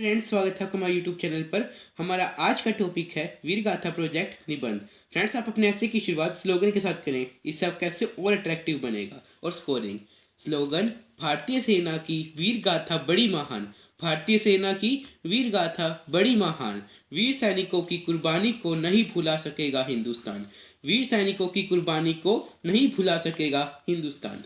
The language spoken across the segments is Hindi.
फ्रेंड्स, स्वागत है आपका हमारे यूट्यूब चैनल पर। हमारा आज का टॉपिक है वीर गाथा प्रोजेक्ट निबंध। फ्रेंड्स, आप अपने ऐसे की शुरुआत स्लोगन के साथ करें। इससे आप कैसे और अट्रैक्टिव बनेगा। और स्कोरिंग स्लोगन: भारतीय सेना की वीर गाथा बड़ी महान। भारतीय सेना की वीर गाथा बड़ी महान। वीर सैनिकों की कुर्बानी को नहीं भुला सकेगा हिंदुस्तान। वीर सैनिकों की कुर्बानी को नहीं भुला सकेगा हिंदुस्तान।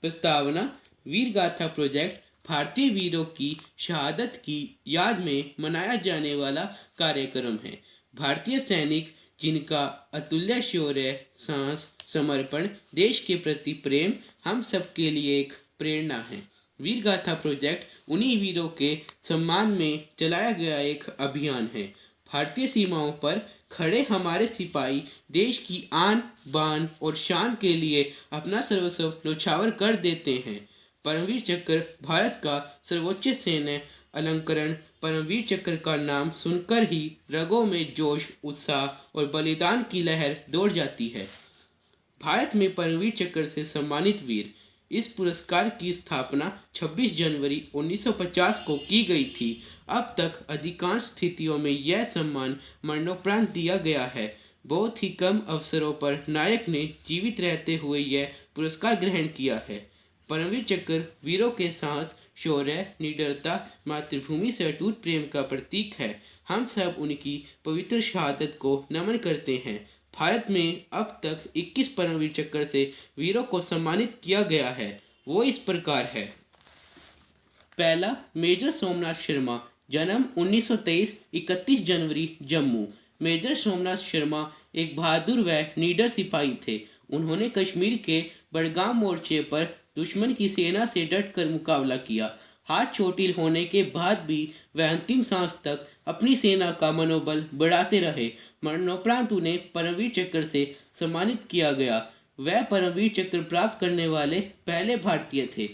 प्रस्तावना: वीर गाथा प्रोजेक्ट भारतीय वीरों की शहादत की याद में मनाया जाने वाला कार्यक्रम है। भारतीय सैनिक जिनका अतुल्य शौर्य, साहस, समर्पण, देश के प्रति प्रेम हम सबके लिए एक प्रेरणा है। वीर गाथा प्रोजेक्ट उन्हीं वीरों के सम्मान में चलाया गया एक अभियान है। भारतीय सीमाओं पर खड़े हमारे सिपाही देश की आन बान और शान के लिए अपना सर्वस्व न्यौछावर कर देते हैं। परमवीर चक्र भारत का सर्वोच्च सैन्य अलंकरण। परमवीर चक्र का नाम सुनकर ही रगों में जोश, उत्साह और बलिदान की लहर दौड़ जाती है। भारत में परमवीर चक्र से सम्मानित वीर। इस पुरस्कार की स्थापना 26 जनवरी 1950 को की गई थी। अब तक अधिकांश स्थितियों में यह सम्मान मरणोपरांत दिया गया है। बहुत ही कम अवसरों पर नायक ने जीवित रहते हुए यह पुरस्कार ग्रहण किया है। परमवीर चक्र वीरों के साहस, शौर्य, निडरता, मातृभूमि से अटूट प्रेम का प्रतीक है। हम सब उनकी पवित्र शहादत को नमन करते हैं। भारत में अब तक 21 परमवीर चक्र से वीरों को सम्मानित किया गया है। वो इस प्रकार है। पहला, मेजर सोमनाथ शर्मा, जन्म 1923, 31 जनवरी, जम्मू। मेजर सोमनाथ शर्मा एक बहादुर व निडर सिपाही थे। उन्होंने कश्मीर के बड़गाम मोर्चे पर दुश्मन की सेना से डटकर मुकाबला किया। हाथ चोटिल होने के बाद भी वह अंतिम सांस तक अपनी सेना का मनोबल बढ़ाते रहे। मरणोपरांत उन्हें परमवीर चक्र से सम्मानित किया गया। वह परमवीर चक्र प्राप्त करने वाले पहले भारतीय थे।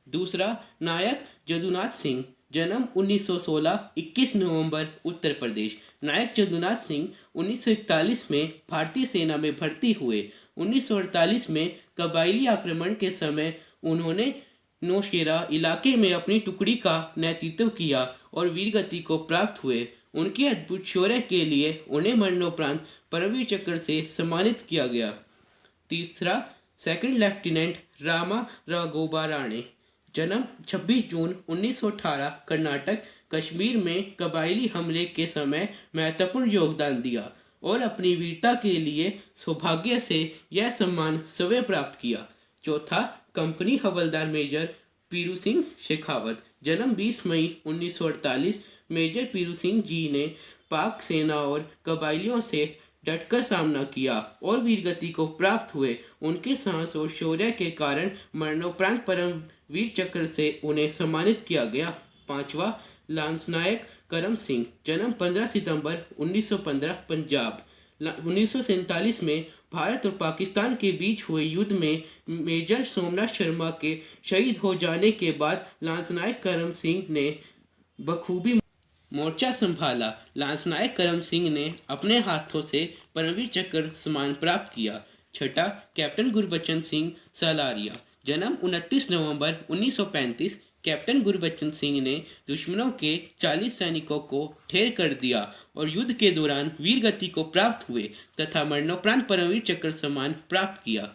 दूसरा, नायक जदुनाथ सिंह, जन्म 1916, 21 नवंबर, उत्तर प्रदेश। नायक जदुनाथ सिंह 1941 में भारतीय सेना में भर्ती हुए। 1948 में कबायली आक्रमण के समय उन्होंने नौशेरा इलाके में अपनी टुकड़ी का नेतृत्व किया और वीरगति को प्राप्त हुए। उनके अद्भुत शौर्य के लिए उन्हें मरणोपरांत परमवीर चक्र से सम्मानित किया गया। तीसरा, सेकंड लेफ्टिनेंट रामा राघोबा राणे, जन्म 26 जून 1918, कर्नाटक। कश्मीर में कबायली हमले के समय महत्वपूर्ण योगदान दिया और अपनी वीरता के लिए सौभाग्य से यह सम्मान स्वयं प्राप्त किया। चौथा, कंपनी हवलदार मेजर पीरू सिंह शेखावत, जन्म 20 मई 1948। मेजर पीरू सिंह जी ने पाक सेना और कबायलियों से डटकर सामना किया और वीरगति को प्राप्त हुए। उनके साहस और शौर्य के कारण मरणोपरांत परमवीर चक्र से उन्हें सम्मानित किया गया। पांचवा, लांसनायक करम सिंह, जन्म 15 सितंबर 1915, पंजाब। 1947 में भारत और पाकिस्तान के बीच हुए युद्ध में मेजर सोमनाथ शर्मा के शहीद हो जाने के बाद लांसनायक करम सिंह ने बखूबी मोर्चा संभाला। लांसनायक करम सिंह ने अपने हाथों से परमवीर चक्र सम्मान प्राप्त किया। छठा, कैप्टन गुरबचन सिंह सलारिया, जन्म 29 नवंबर 1935। कैप्टन गुरबचन सिंह ने दुश्मनों के 40 सैनिकों को ढेर कर दिया और युद्ध के दौरान वीरगति को प्राप्त हुए तथा मरणोपरांत परमवीर चक्र सम्मान प्राप्त किया।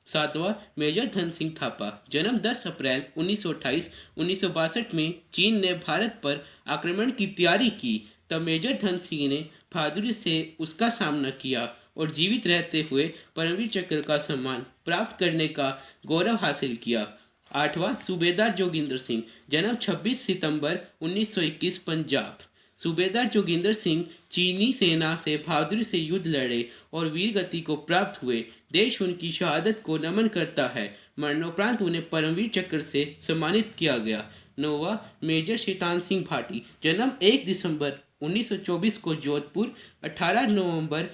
सातवां, मेजर धन सिंह थापा, जन्म 10 अप्रैल 1928। 1962 में चीन ने भारत पर आक्रमण की तैयारी की, तब मेजर धन सिंह ने बहादुरी से उसका सामना किया और जीवित रहते हुए परमवीर चक्र का सम्मान प्राप्त करने का गौरव हासिल किया। आठवां, सूबेदार जोगिंदर सिंह, जन्म 26 सितंबर 1921, पंजाब। सूबेदार जोगिंदर सिंह चीनी सेना से बहादुरी से युद्ध लड़े और वीरगति को प्राप्त हुए। देश उनकी शहादत को नमन करता है। मरणोपरांत उन्हें परमवीर चक्र से सम्मानित किया गया। नौवां, मेजर शैतान सिंह भाटी, जन्म 1 दिसंबर 1924 को जोधपुर। 18 नवंबर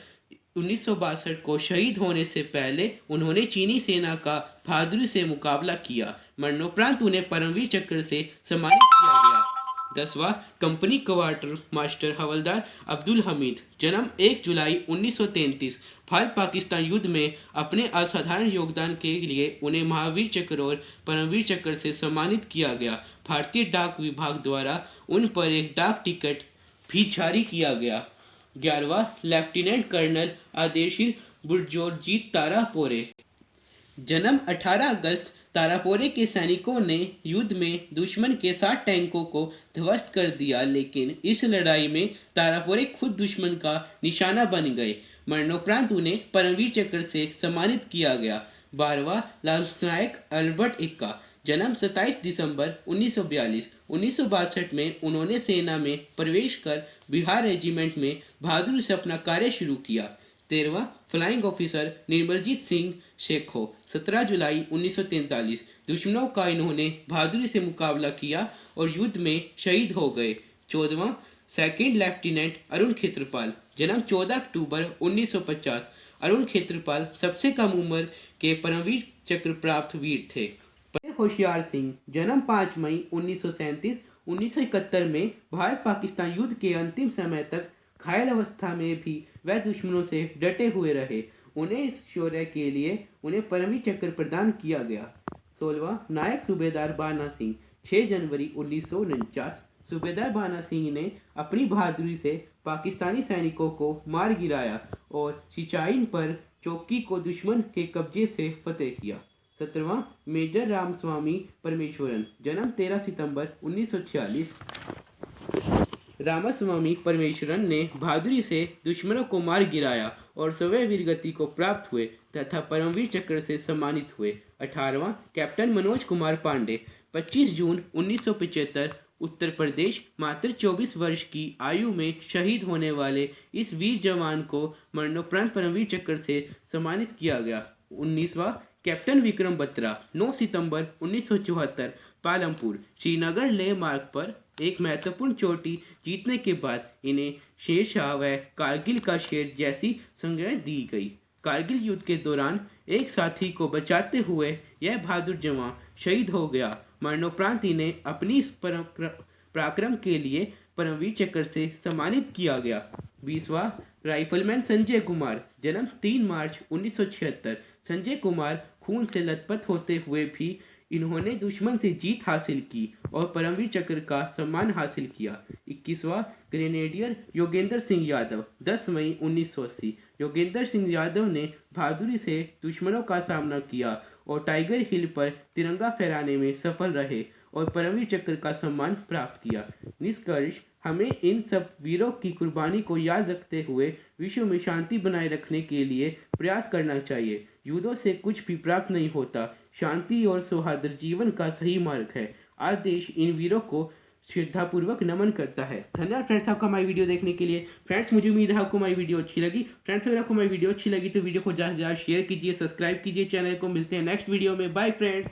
1962 को शहीद होने से पहले उन्होंने चीनी सेना का बहादुरी से मुकाबला किया। मरणोपरांत उन्हें परमवीर चक्र से सम्मानित किया गया। 10वां कंपनी क्वार्टर मास्टर हवलदार अब्दुल हमीद, जन्म 1 जुलाई 1933। भारत पाकिस्तान युद्ध में अपने असाधारण योगदान के लिए उन्हें महावीर चक्र और परमवीर चक्र से सम्मानित किया गया। भारतीय डाक विभाग द्वारा उन पर एक डाक टिकट भी जारी किया गया। 11वां लेफ्टिनेंट कर्नल आदेशीर बुरजोरजीत तारापोरे, जन्म 18 अगस्त। तारापोरे के सैनिकों ने युद्ध में दुश्मन के 60 टैंकों को ध्वस्त कर दिया, लेकिन इस लड़ाई में तारापोरे खुद दुश्मन का निशाना बन गए। मरणोपरांत उन्हें परमवीर चक्र से सम्मानित किया गया। 12वां लांसनायक अल्बर्ट एक्का, जन्म 27 दिसंबर 1942। 1962 में उन्होंने सेना में प्रवेश कर बिहार रेजिमेंट में बहादुरी से अपना कार्य शुरू किया। 13वां फ्लाइंग ऑफिसर निर्मलजीत सिंह शेखो, 17 जुलाई 1943। दुश्मनों का इन्होंने बहादुरी से मुकाबला किया और युद्ध में शहीद हो गए। 14वां सेकंड लेफ्टिनेंट अरुण खेत्रपाल, जन्म 14 अक्टूबर 1950। अरुण खेत्रपाल सबसे कम उम्र के परमवीर चक्र प्राप्त वीर थे। होशियार सिंह, जन्म 5 मई 1937। 1971 में भारत पाकिस्तान युद्ध के अंतिम समय तक घायल अवस्था में भी वह दुश्मनों से डटे हुए रहे। उन्हें इस शौर्य के लिए उन्हें परमवीर चक्र प्रदान किया गया। 16वां नायक सूबेदार बाना सिंह, 6 जनवरी 1949। सूबेदार बाना सिंह ने अपनी बहादुरी से पाकिस्तानी सैनिकों को मार गिराया और सिचाइन पर चौकी को दुश्मन के कब्जे से फतेह किया। 17वां मेजर रामस्वामी परमेश्वरन, जन्म 13 सितंबर 1946। रामास्वामी परमेश्वरन ने बहादुरी से दुश्मनों को मार गिराया और स्वयं वीरगति को प्राप्त हुए तथा परमवीर चक्र से सम्मानित हुए। 18वां कैप्टन मनोज कुमार पांडे, 25 जून 1975। उत्तर प्रदेश, मात्र 24 वर्ष की आयु में शहीद होने वाले इस वीर जवान को मरणोपरांत परमवीर चक्र से सम्मानित किया गया। 19वां कैप्टन विक्रम बत्रा, 9 सितंबर 1974। पालमपुर श्रीनगर लेह मार्ग पर एक महत्वपूर्ण चोटी जीतने के बाद इन्हें शेरशाह व कारगिल का शेर जैसी संज्ञा दी गई। कारगिल युद्ध के दौरान एक साथी को बचाते हुए यह बहादुर जवान शहीद हो गया। मरणोपरांत इन्हें अपनी इस पराक्रम के लिए परमवीर चक्र से सम्मानित किया गया। 20वां राइफलमैन संजय कुमार, जन्म 3 मार्च 1976। संजय कुमार खून से लथपथ होते हुए भी इन्होंने दुश्मन से जीत हासिल की और परमवीर चक्र का सम्मान हासिल किया। 21वां ग्रेनेडियर योगेंद्र सिंह यादव, 10 मई 1980। योगेंद्र सिंह यादव ने बहादुरी से दुश्मनों का सामना किया और टाइगर हिल पर तिरंगा फहराने में सफल रहे और परमवीर चक्र का सम्मान प्राप्त किया। निष्कर्ष, हमें इन सब वीरों की कुर्बानी को याद रखते हुए विश्व में शांति बनाए रखने के लिए प्रयास करना चाहिए। युद्धों से कुछ भी प्राप्त नहीं होता, शांति और सौहार्द जीवन का सही मार्ग है। आज देश इन वीरों को श्रद्धापूर्वक नमन करता है। धन्यवाद फ्रेंड्स आपका हमारी वीडियो देखने के लिए। फ्रेंड्स मुझे उम्मीद है आपको हमारी वीडियो अच्छी लगी। फ्रेंड्स अगर आपको हमारी वीडियो अच्छी लगी तो वीडियो को ज़्यादा से ज़्यादा शेयर कीजिए, सब्सक्राइब कीजिए चैनल को। मिलते हैं नेक्स्ट वीडियो में। Bye friends.